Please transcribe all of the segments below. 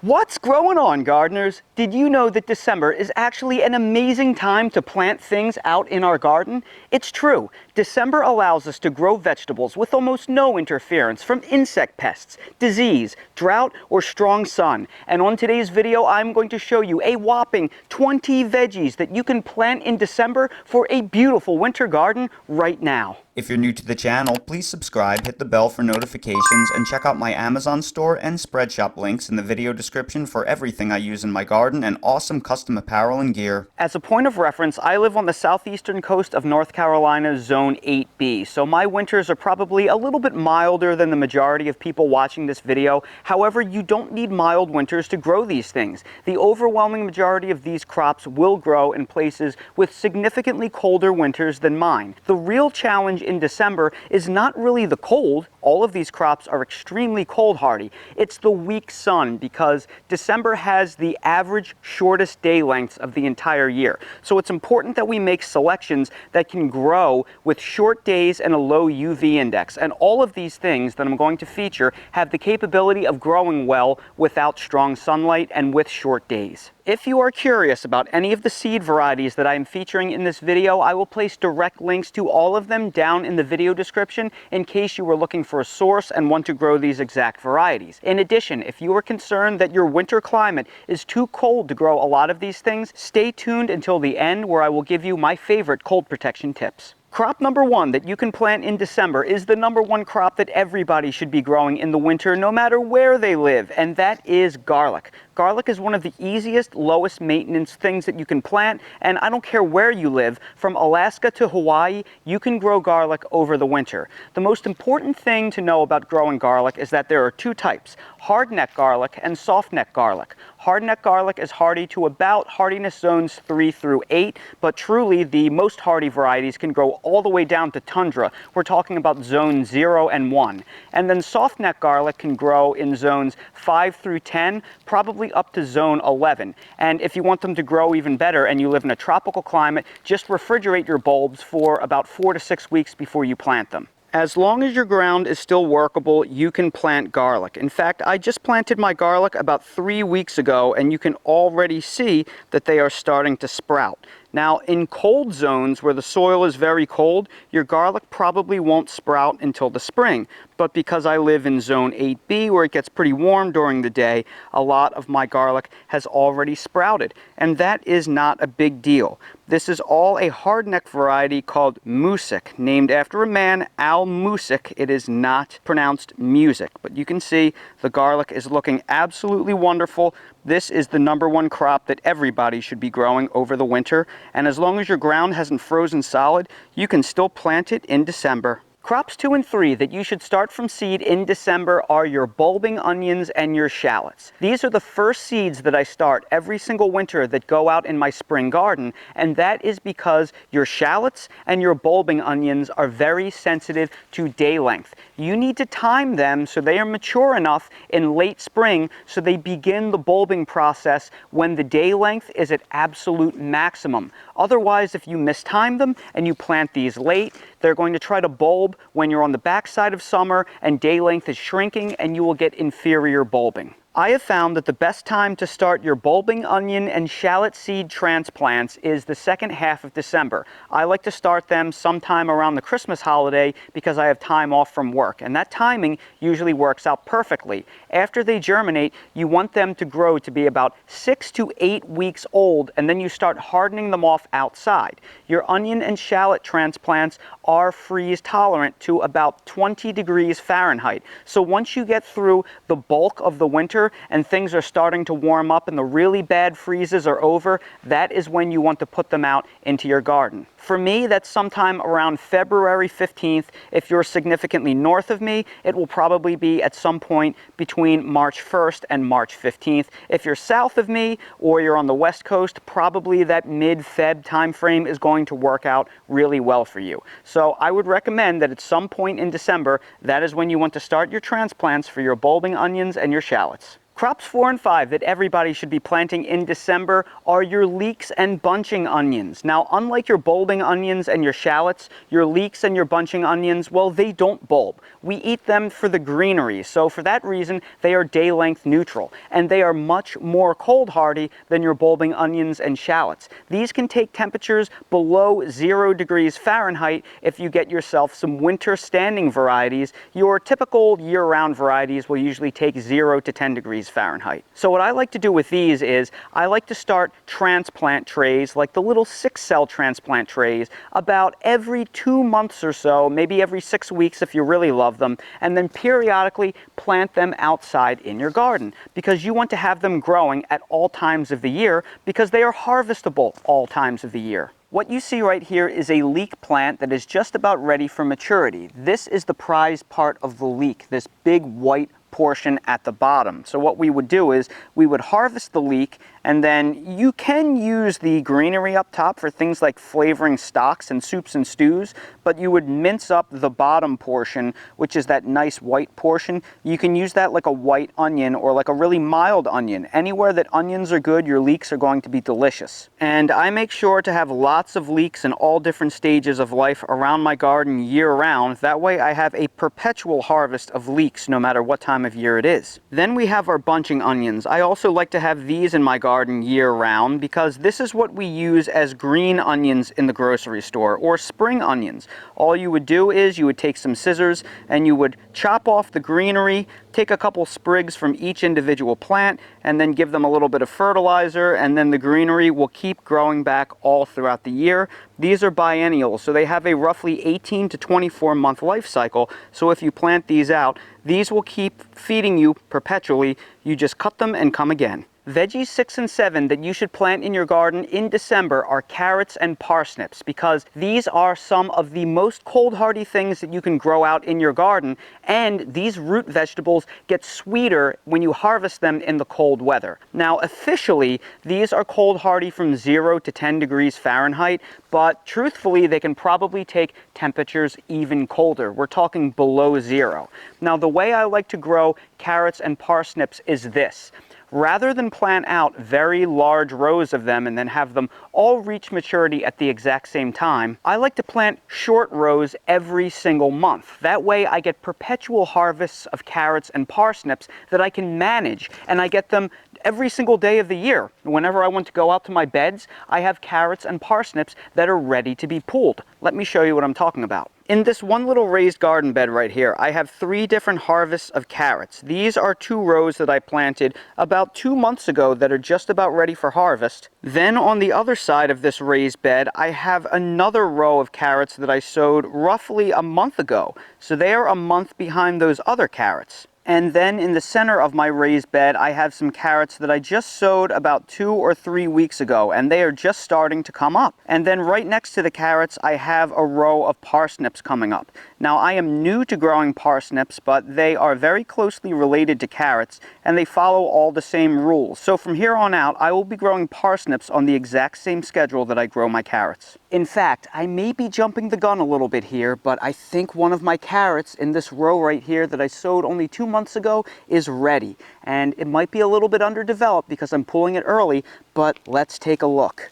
What's growing on, gardeners? Did you know that December is actually an amazing time to plant things out in our garden? It's true. December allows us to grow vegetables with almost no interference from insect pests, disease, drought, or strong sun. And on today's video, I'm going to show you a whopping 20 veggies that you can plant in December for a beautiful winter garden right now. If you're new to the channel, please subscribe, hit the bell for notifications, and check out my Amazon store and Spreadshop links in the video description for everything I use in my garden and awesome custom apparel and gear. As a point of reference, I live on the southeastern coast of North Carolina's Zone 8B, so my winters are probably a little bit milder than the majority of people watching this video. However, you don't need mild winters to grow these things. The overwhelming majority of these crops will grow in places with significantly colder winters than mine. The real challenge in December is not really the cold. All of these crops are extremely cold hardy. It's the weak sun, because December has the average shortest day lengths of the entire year. So it's important that we make selections that can grow with short days and a low UV index. And all of these things that I'm going to feature have the capability of growing well without strong sunlight and with short days. If you are curious about any of the seed varieties that I am featuring in this video, I will place direct links to all of them down in the video description in case you were looking for a source and want to grow these exact varieties. In addition, if you are concerned that your winter climate is too cold to grow a lot of these things, stay tuned until the end where I will give you my favorite cold protection tips. Crop number one that you can plant in December is the number one crop that everybody should be growing in the winter, no matter where they live, and that is garlic. Garlic is one of the easiest, lowest maintenance things that you can plant, and I don't care where you live, from Alaska to Hawaii, you can grow garlic over the winter. The most important thing to know about growing garlic is that there are two types: hardneck garlic and softneck garlic. Hardneck garlic is hardy to about hardiness zones 3 through 8, but truly the most hardy varieties can grow all the way down to tundra. We're talking about zone 0 and 1. And then softneck garlic can grow in zones 5 through 10, probably up to zone 11. And if you want them to grow even better and you live in a tropical climate, just refrigerate your bulbs for about 4 to 6 weeks before you plant them. As long as your ground is still workable, you can plant garlic. In fact, I just planted my garlic about 3 weeks ago, and you can already see that they are starting to sprout. Now, in cold zones where the soil is very cold, your garlic probably won't sprout until the spring. But because I live in zone 8B, where it gets pretty warm during the day, a lot of my garlic has already sprouted. And that is not a big deal. This is all a hardneck variety called Music, named after a man, Al Music. It is not pronounced music, but you can see the garlic is looking absolutely wonderful. This is the number one crop that everybody should be growing over the winter, and as long as your ground hasn't frozen solid, you can still plant it in December. Crops 2 and 3 that you should start from seed in December are your bulbing onions and your shallots. These are the first seeds that I start every single winter that go out in my spring garden, and that is because your shallots and your bulbing onions are very sensitive to day length. You need to time them so they are mature enough in late spring so they begin the bulbing process when the day length is at absolute maximum. Otherwise, if you mistime them and you plant these late, they're going to try to bulb when you're on the backside of summer and day length is shrinking, and you will get inferior bulbing. I have found that the best time to start your bulbing onion and shallot seed transplants is the second half of December. I like to start them sometime around the Christmas holiday because I have time off from work, and that timing usually works out perfectly. After they germinate, you want them to grow to be about 6 to 8 weeks old, and then you start hardening them off outside. Your onion and shallot transplants are freeze tolerant to about 20 degrees Fahrenheit. So once you get through the bulk of the winter and things are starting to warm up and the really bad freezes are over, that is when you want to put them out into your garden. For me, that's sometime around February 15th. If you're significantly north of me, it will probably be at some point between March 1st and March 15th. If you're south of me or you're on the West Coast, probably that mid-Feb time frame is going to work out really well for you. So I would recommend that at some point in December, that is when you want to start your transplants for your bulbing onions and your shallots. Crops 4 and 5 that everybody should be planting in December are your leeks and bunching onions. Now, unlike your bulbing onions and your shallots, your leeks and your bunching onions, well, they don't bulb. We eat them for the greenery, so for that reason, they are day length neutral, and they are much more cold hardy than your bulbing onions and shallots. These can take temperatures below 0 degrees Fahrenheit if you get yourself some winter standing varieties. Your typical year-round varieties will usually take 0 to 10 degrees Fahrenheit. So what I like to do with these is I like to start transplant trays, like the little 6-cell transplant trays, about every 2 months or so, maybe every 6 weeks if you really love them, and then periodically plant them outside in your garden, because you want to have them growing at all times of the year, because they are harvestable all times of the year. What you see right here is a leek plant that is just about ready for maturity. This is the prized part of the leek, this big white portion at the bottom. So what we would do is we would harvest the leek, and then you can use the greenery up top for things like flavoring stocks and soups and stews, but you would mince up the bottom portion, which is that nice white portion. You can use that like a white onion or like a really mild onion. Anywhere that onions are good, your leeks are going to be delicious. And I make sure to have lots of leeks in all different stages of life around my garden year-round. That way I have a perpetual harvest of leeks no matter what time of year it is. Then we have our bunching onions. I also like to have these in my garden year-round because this is what we use as green onions in the grocery store, or spring onions. All you would do is you would take some scissors and you would chop off the greenery, take a couple sprigs from each individual plant, and then give them a little bit of fertilizer, and then the greenery will keep growing back all throughout the year. These are biennials, so they have a roughly 18 to 24 month life cycle, so if you plant these out, these will keep feeding you perpetually. You just cut them and come again. Veggies 6 and 7 that you should plant in your garden in December are carrots and parsnips, because these are some of the most cold hardy things that you can grow out in your garden, and these root vegetables get sweeter when you harvest them in the cold weather. Now officially these are cold hardy from 0 to 10 degrees Fahrenheit, but truthfully they can probably take temperatures even colder. We're talking below 0. Now the way I like to grow carrots and parsnips is this. Rather than plant out very large rows of them and then have them all reach maturity at the exact same time, I like to plant short rows every single month. That way I get perpetual harvests of carrots and parsnips that I can manage, and I get them every single day of the year. Whenever I want to go out to my beds, I have carrots and parsnips that are ready to be pulled. Let me show you what I'm talking about. In this one little raised garden bed right here, I have 3 different harvests of carrots. These are 2 rows that I planted about 2 months ago that are just about ready for harvest. Then on the other side of this raised bed, I have another row of carrots that I sowed roughly a month ago. So they are a month behind those other carrots. And then in the center of my raised bed, I have some carrots that I just sowed about 2 or 3 weeks ago, and they are just starting to come up. And then right next to the carrots, I have a row of parsnips coming up. Now, I am new to growing parsnips, but they are very closely related to carrots, and they follow all the same rules. So from here on out, I will be growing parsnips on the exact same schedule that I grow my carrots. In fact, I may be jumping the gun a little bit here, but I think one of my carrots in this row right here that I sowed only 2 months ago is ready. And it might be a little bit underdeveloped because I'm pulling it early, but let's take a look.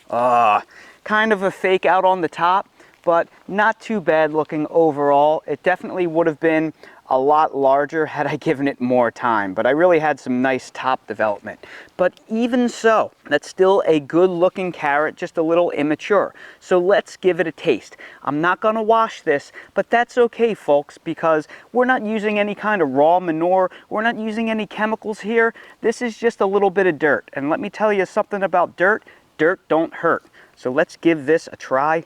Kind of a fake out on the top, but not too bad looking overall. It definitely would have been a lot larger had I given it more time, but I really had some nice top development. But even so, that's still a good looking carrot, just a little immature. So let's give it a taste. I'm not gonna wash this, but that's okay, folks, because we're not using any kind of raw manure. We're not using any chemicals here. This is just a little bit of dirt. And let me tell you something about dirt. Dirt don't hurt. So let's give this a try.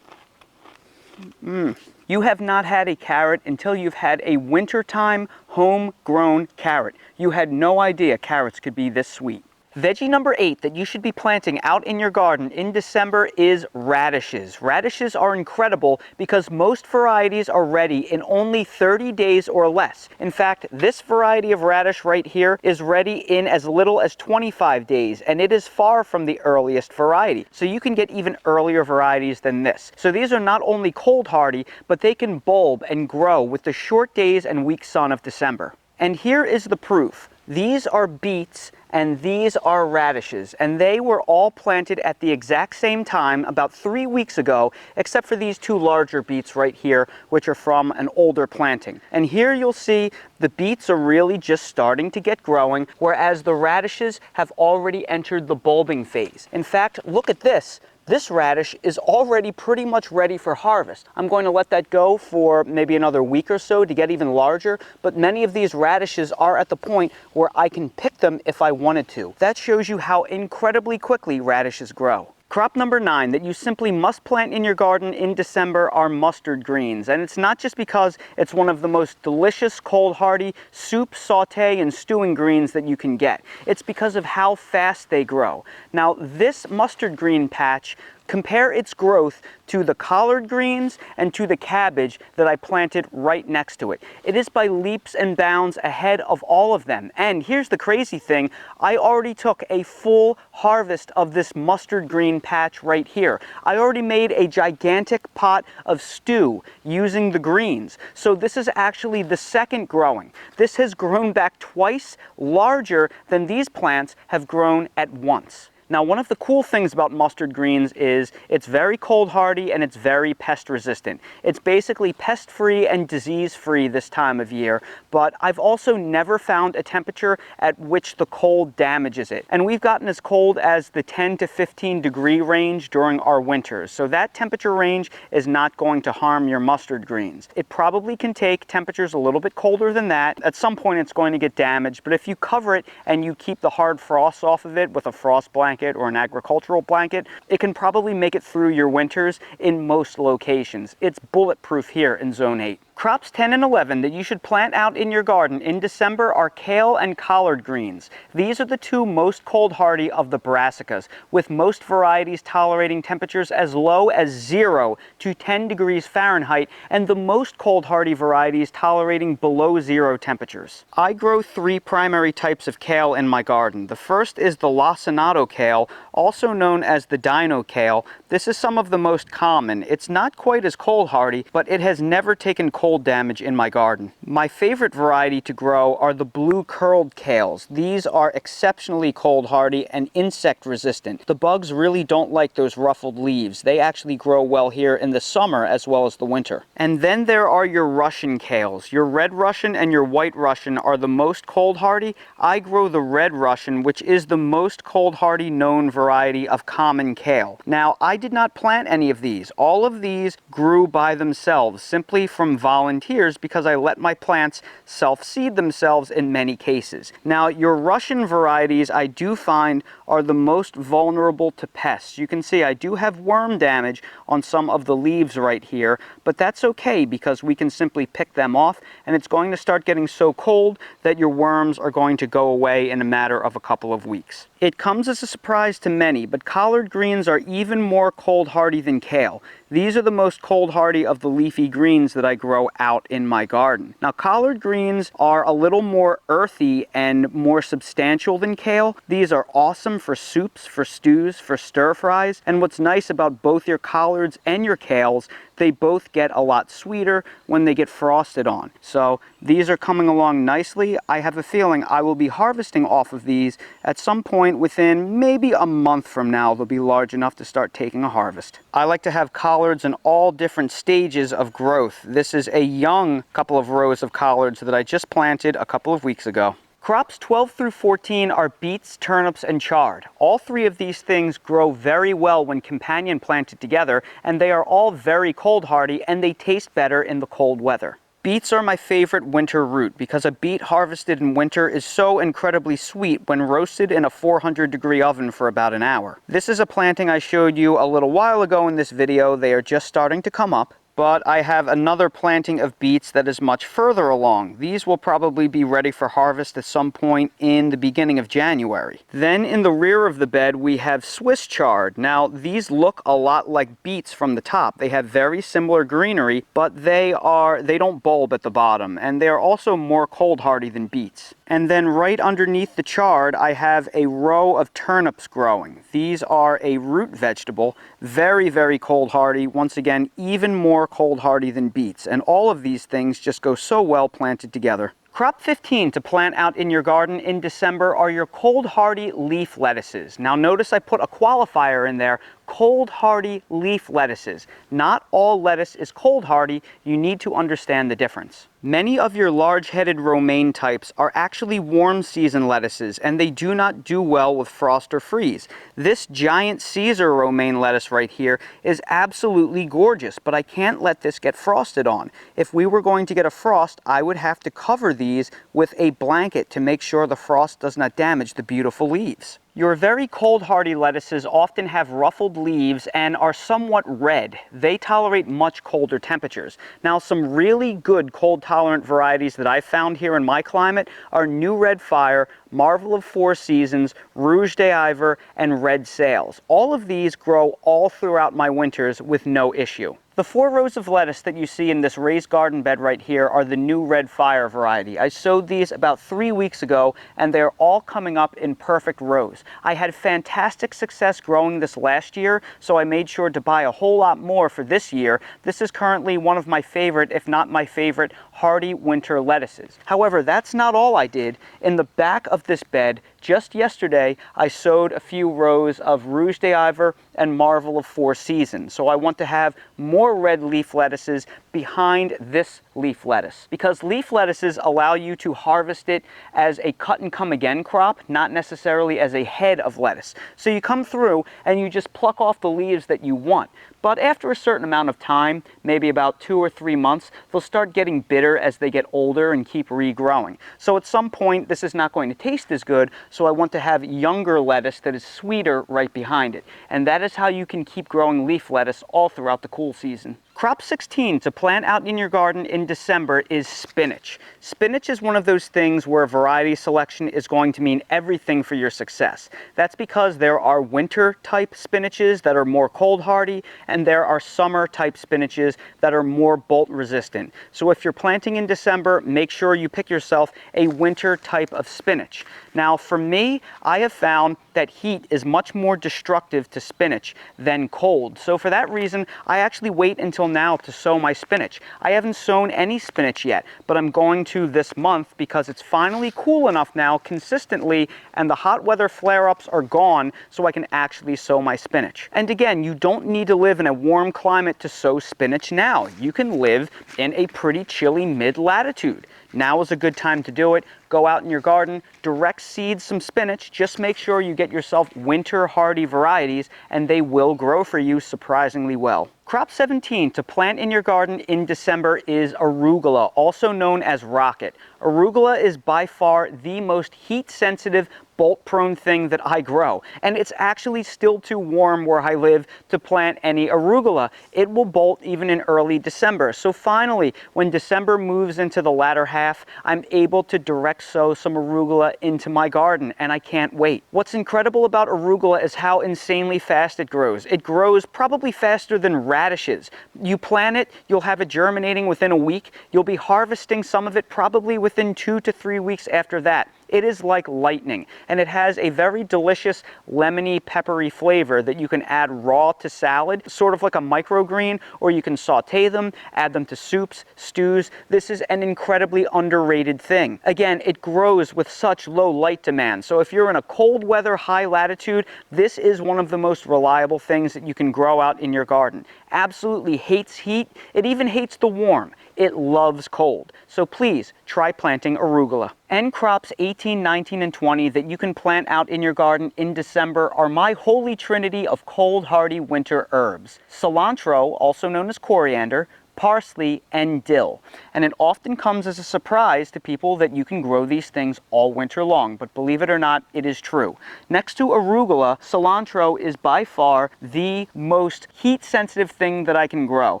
You have not had a carrot until you've had a wintertime homegrown carrot. You had no idea carrots could be this sweet. Veggie number 8 that you should be planting out in your garden in December is radishes. Radishes are incredible because most varieties are ready in only 30 days or less. In fact, this variety of radish right here is ready in as little as 25 days, and it is far from the earliest variety. So you can get even earlier varieties than this. So these are not only cold hardy, but they can bulb and grow with the short days and weak sun of December. And here is the proof. These are beets and these are radishes, and they were all planted at the exact same time about 3 weeks ago, except for these two larger beets right here, which are from an older planting. And here you'll see the beets are really just starting to get growing, whereas the radishes have already entered the bulbing phase. In fact, look at this. This radish is already pretty much ready for harvest. I'm going to let that go for maybe another week or so to get even larger, but many of these radishes are at the point where I can pick them if I wanted to. That shows you how incredibly quickly radishes grow. Crop number 9 that you simply must plant in your garden in December are mustard greens. And it's not just because it's one of the most delicious cold hardy soup, saute, and stewing greens that you can get. It's because of how fast they grow. Now this mustard green patch, compare its growth to the collard greens and to the cabbage that I planted right next to it. It is by leaps and bounds ahead of all of them. And here's the crazy thing, I already took a full harvest of this mustard green patch right here. I already made a gigantic pot of stew using the greens. So this is actually the second growing. This has grown back twice larger than these plants have grown at once. Now, one of the cool things about mustard greens is it's very cold hardy and it's very pest resistant. It's basically pest free and disease free this time of year, but I've also never found a temperature at which the cold damages it. And we've gotten as cold as the 10 to 15 degree range during our winters. So that temperature range is not going to harm your mustard greens. It probably can take temperatures a little bit colder than that. At some point it's going to get damaged, but if you cover it and you keep the hard frost off of it with a frost blanket or an agricultural blanket, it can probably make it through your winters in most locations. It's bulletproof here in Zone 8. Crops 10 and 11 that you should plant out in your garden in December are kale and collard greens. These are the two most cold hardy of the brassicas, with most varieties tolerating temperatures as low as 0 to 10 degrees Fahrenheit, and the most cold hardy varieties tolerating below 0 temperatures. I grow 3 primary types of kale in my garden. The first is the lacinato kale, also known as the dino kale. This is some of the most common. It's not quite as cold hardy, but it has never taken cold damage in my garden. My favorite variety to grow are the blue curled kales. These are exceptionally cold hardy and insect resistant. The bugs really don't like those ruffled leaves. They actually grow well here in the summer as well as the winter. And then there are your Russian kales. Your red Russian and your white Russian are the most cold hardy. I grow the red Russian, which is the most cold hardy known variety of common kale. Now, I did not plant any of these. All of these grew by themselves, simply from volunteers, because I let my plants self-seed themselves in many cases. Now, your Russian varieties I do find are the most vulnerable to pests. You can see I do have worm damage on some of the leaves right here, but that's okay because we can simply pick them off, and it's going to start getting so cold that your worms are going to go away in a matter of a couple of weeks. It comes as a surprise to many, but collard greens are even more cold hardy than kale. These are the most cold hardy of the leafy greens that I grow out in my garden. Now, collard greens are a little more earthy and more substantial than kale. These are awesome for soups, for stews, for stir fries. And what's nice about both your collards and your kales, they both get a lot sweeter when they get frosted on. So these are coming along nicely. I have a feeling I will be harvesting off of these at some point within maybe a month from now. They'll be large enough to start taking a harvest. I like to have collards in all different stages of growth. This is a young couple of rows of collards that I just planted a couple of weeks ago. Crops 12 through 14 are beets, turnips, and chard. All 3 of these things grow very well when companion planted together, and they are all very cold hardy, and they taste better in the cold weather. Beets are my favorite winter root because a beet harvested in winter is so incredibly sweet when roasted in a 400-degree oven for about an hour. This is a planting I showed you a little while ago in this video. They are just starting to come up. but I have another planting of beets that is much further along. These will probably be ready for harvest at some point in the beginning of January. Then in the rear of the bed we have Swiss chard. Now these look a lot like beets from the top. They have very similar greenery, but they don't bulb at the bottom, and they are also more cold hardy than beets. And then right underneath the chard I have a row of turnips growing. These are a root vegetable, very, very cold hardy. Once again, even more cold hardy than beets. And all of these things just go so well planted together. Crop 15 to plant out in your garden in December are your cold hardy leaf lettuces. Now notice I put a qualifier in there, cold hardy leaf lettuces. Not all lettuce is cold hardy. You need to understand the difference. Many of your large-headed romaine types are actually warm season lettuces, and they do not do well with frost or freeze. This giant Caesar romaine lettuce right here is absolutely gorgeous, but I can't let this get frosted on. If we were going to get a frost, I would have to cover these with a blanket to make sure the frost does not damage the beautiful leaves. Your very cold hardy lettuces often have ruffled leaves and are somewhat red. They tolerate much colder temperatures. Now some really good cold tolerant varieties that I've found here in my climate are New Red Fire, Marvel of Four Seasons, Rouge d'Ivor, and Red Sails. All of these grow all throughout my winters with no issue. The 4 rows of lettuce that you see in this raised garden bed right here are the New Red Fire variety. I sowed these about 3 weeks ago, and they're all coming up in perfect rows. I had fantastic success growing this last year, so I made sure to buy a whole lot more for this year. This is currently one of my favorite, if not my favorite, hardy winter lettuces. However, that's not all I did. In the back of this bed, just yesterday, I sowed a few rows of Rouge d'Ivor and Marvel of Four Seasons. So I want to have more red leaf lettuces behind this leaf lettuce, because leaf lettuces allow you to harvest it as a cut and come again crop, not necessarily as a head of lettuce. So you come through and you just pluck off the leaves that you want. But after a certain amount of time, maybe about 2 or 3 months, they'll start getting bitter as they get older and keep regrowing. So at some point, this is not going to taste as good, so I want to have younger lettuce that is sweeter right behind it. And that is how you can keep growing leaf lettuce all throughout the cool season. Crop 16 to plant out in your garden in December is spinach. Spinach is one of those things where variety selection is going to mean everything for your success. That's because there are winter type spinaches that are more cold hardy, and there are summer type spinaches that are more bolt resistant. So if you're planting in December, make sure you pick yourself a winter type of spinach. Now for me, I have found that heat is much more destructive to spinach than cold. So for that reason, I actually wait until now to sow my spinach. I haven't sown any spinach yet, but I'm going to this month because it's finally cool enough now consistently, and the hot weather flare-ups are gone, so I can actually sow my spinach. And again, you don't need to live in a warm climate to sow spinach now. You can live in a pretty chilly mid-latitude. Now is a good time to do it. Go out in your garden, direct seed some spinach. Just make sure you get yourself winter hardy varieties, and they will grow for you surprisingly well. Crop 17 to plant in your garden in December is arugula, also known as rocket. Arugula is by far the most heat-sensitive, bolt-prone thing that I grow, and it's actually still too warm where I live to plant any arugula. It will bolt even in early December. So finally, when December moves into the latter half, I'm able to direct sow some arugula into my garden, and I can't wait. What's incredible about arugula is how insanely fast it grows. It grows probably faster than radishes. You plant it, you'll have it germinating within a week. You'll be harvesting some of it probably within 2 to 3 weeks after that. It is like lightning, and it has a very delicious lemony, peppery flavor that you can add raw to salad, sort of like a microgreen, or you can saute them, add them to soups, stews. This is an incredibly underrated thing. Again, it grows with such low light demand, so if you're in a cold weather, high latitude, this is one of the most reliable things that you can grow out in your garden. Absolutely hates heat. It even hates the warm. It loves cold. So please try planting arugula. And crops 18, 19, and 20 that you can plant out in your garden in December are my holy trinity of cold hardy winter herbs. Cilantro, also known as coriander, parsley, and dill. And it often comes as a surprise to people that you can grow these things all winter long, but believe it or not, it is true. Next to arugula, cilantro is by far the most heat-sensitive thing that I can grow.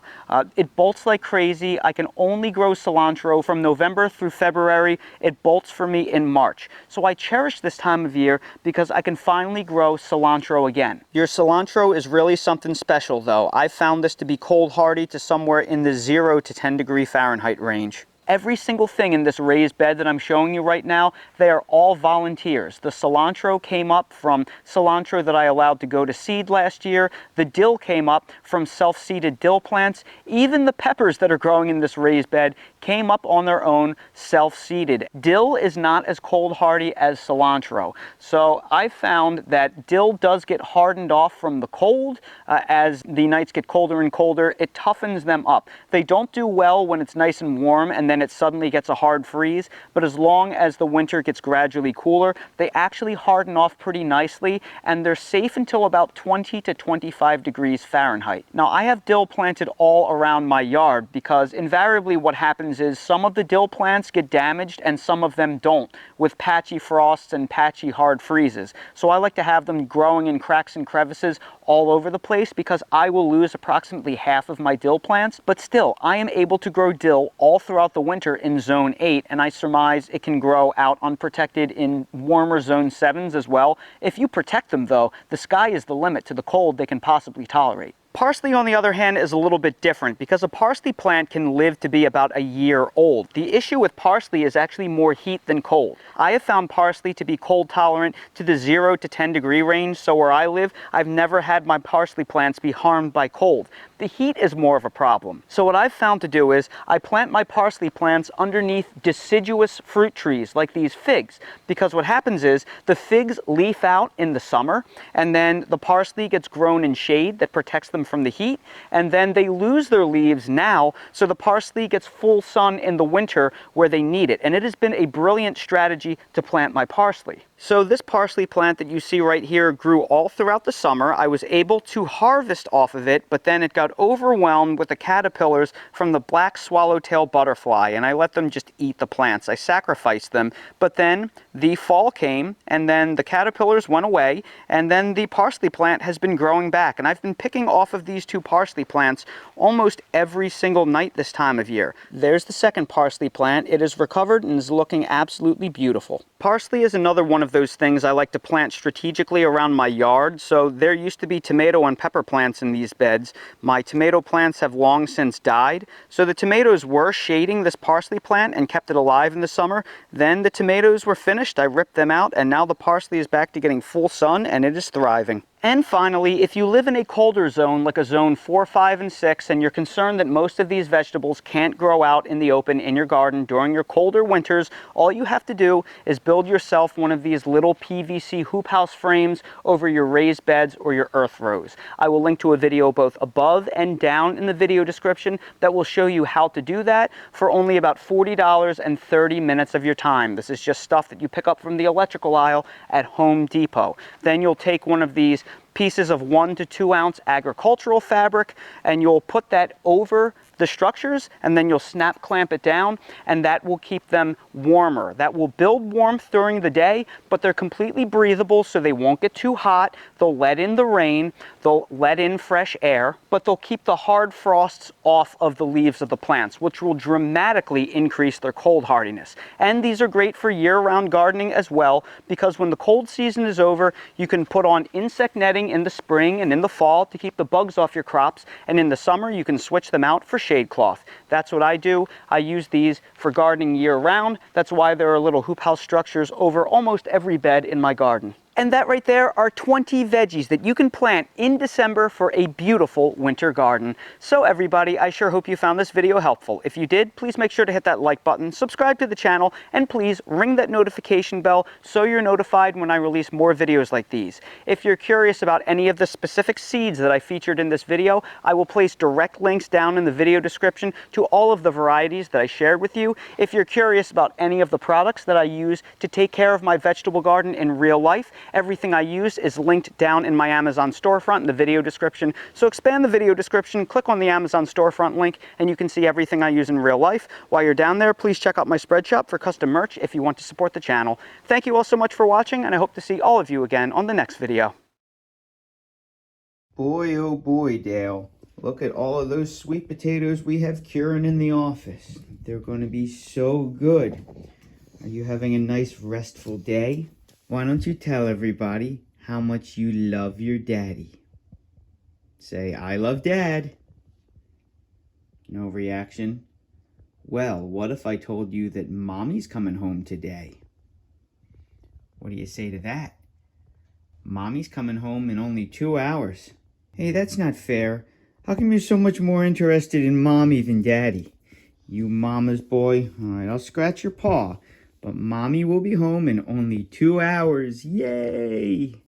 It bolts like crazy. I can only grow cilantro from November through February. It bolts for me in March. So I cherish this time of year because I can finally grow cilantro again. Your cilantro is really something special though. I found this to be cold hardy to somewhere in the 0 to 10 degree Fahrenheit range. Every single thing in this raised bed that I'm showing you right now, they are all volunteers. The cilantro came up from cilantro that I allowed to go to seed last year. The dill came up from self-seeded dill plants. Even the peppers that are growing in this raised bed came up on their own, self-seeded. Dill is not as cold hardy as cilantro. So I found that dill does get hardened off from the cold. As the nights get colder and colder, it toughens them up. They don't do well when it's nice and warm and then it suddenly gets a hard freeze, but as long as the winter gets gradually cooler, they actually harden off pretty nicely, and they're safe until about 20 to 25 degrees Fahrenheit. Now, I have dill planted all around my yard because invariably what happens is some of the dill plants get damaged and some of them don't, with patchy frosts and patchy hard freezes. So I like to have them growing in cracks and crevices all over the place because I will lose approximately half of my dill plants, but still, I am able to grow dill all throughout the winter in zone 8, and I surmise it can grow out unprotected in warmer zone 7s as well. If you protect them though, the sky is the limit to the cold they can possibly tolerate. Parsley, on the other hand, is a little bit different because a parsley plant can live to be about a year old. The issue with parsley is actually more heat than cold. I have found parsley to be cold tolerant to the 0 to 10 degree range, so where I live, I've never had my parsley plants be harmed by cold. The heat is more of a problem. So what I've found to do is I plant my parsley plants underneath deciduous fruit trees like these figs, because what happens is the figs leaf out in the summer and then the parsley gets grown in shade that protects them from the heat, and then they lose their leaves now, so the parsley gets full sun in the winter where they need it. And it has been a brilliant strategy to plant my parsley. So this parsley plant that you see right here grew all throughout the summer. I was able to harvest off of it, but then it got overwhelmed with the caterpillars from the black swallowtail butterfly, and I let them just eat the plants. I sacrificed them, but then the fall came, and then the caterpillars went away, and then the parsley plant has been growing back, and I've been picking off of these two parsley plants almost every single night this time of year. There's the second parsley plant. It is recovered and is looking absolutely beautiful. Parsley is another one of those things I like to plant strategically around my yard. So there used to be tomato and pepper plants in these beds. My tomato plants have long since died. So the tomatoes were shading this parsley plant and kept it alive in the summer. Then the tomatoes were finished. I ripped them out, and now the parsley is back to getting full sun and it is thriving. And finally, if you live in a colder zone like a zone 4, 5, and 6, and you're concerned that most of these vegetables can't grow out in the open in your garden during your colder winters, all you have to do is build yourself one of these little PVC hoop house frames over your raised beds or your earth rows. I will link to a video both above and down in the video description that will show you how to do that for only about $40 and 30 minutes of your time. This is just stuff that you pick up from the electrical aisle at Home Depot. Then you'll take one of these pieces of 1 to 2 ounce agricultural fabric and you'll put that over the structures, and then you'll snap clamp it down, and that will keep them warmer. That will build warmth during the day, but they're completely breathable, so they won't get too hot. They'll let in the rain, they'll let in fresh air, but they'll keep the hard frosts off of the leaves of the plants, which will dramatically increase their cold hardiness. And these are great for year-round gardening as well, because when the cold season is over, you can put on insect netting in the spring and in the fall to keep the bugs off your crops, and in the summer you can switch them out for shade cloth. That's what I do. I use these for gardening year-round. That's why there are little hoop house structures over almost every bed in my garden. And that right there are 20 veggies that you can plant in December for a beautiful winter garden. So everybody, I sure hope you found this video helpful. If you did, please make sure to hit that like button, subscribe to the channel, and please ring that notification bell so you're notified when I release more videos like these. If you're curious about any of the specific seeds that I featured in this video, I will place direct links down in the video description to all of the varieties that I shared with you. If you're curious about any of the products that I use to take care of my vegetable garden in real life, Everything I use is linked down in my Amazon storefront in the video description. So expand the video description, click on the Amazon storefront link, and you can see everything I use in real life. While you're down there, please check out my spread shop for custom merch if you want to support the channel. Thank you all so much for watching, and I hope to see all of you again on the next video. Boy, oh boy, Dale. Look at all of those sweet potatoes we have curing in the office. They're going to be so good. Are you having a nice restful day? Why don't you tell everybody how much you love your daddy? Say, I love Dad. No reaction? Well, what if I told you that Mommy's coming home today? What do you say to that? Mommy's coming home in only 2 hours. Hey, that's not fair. How come you're so much more interested in Mommy than Daddy? You mama's boy. All right, I'll scratch your paw. But Mommy will be home in only 2 hours. Yay!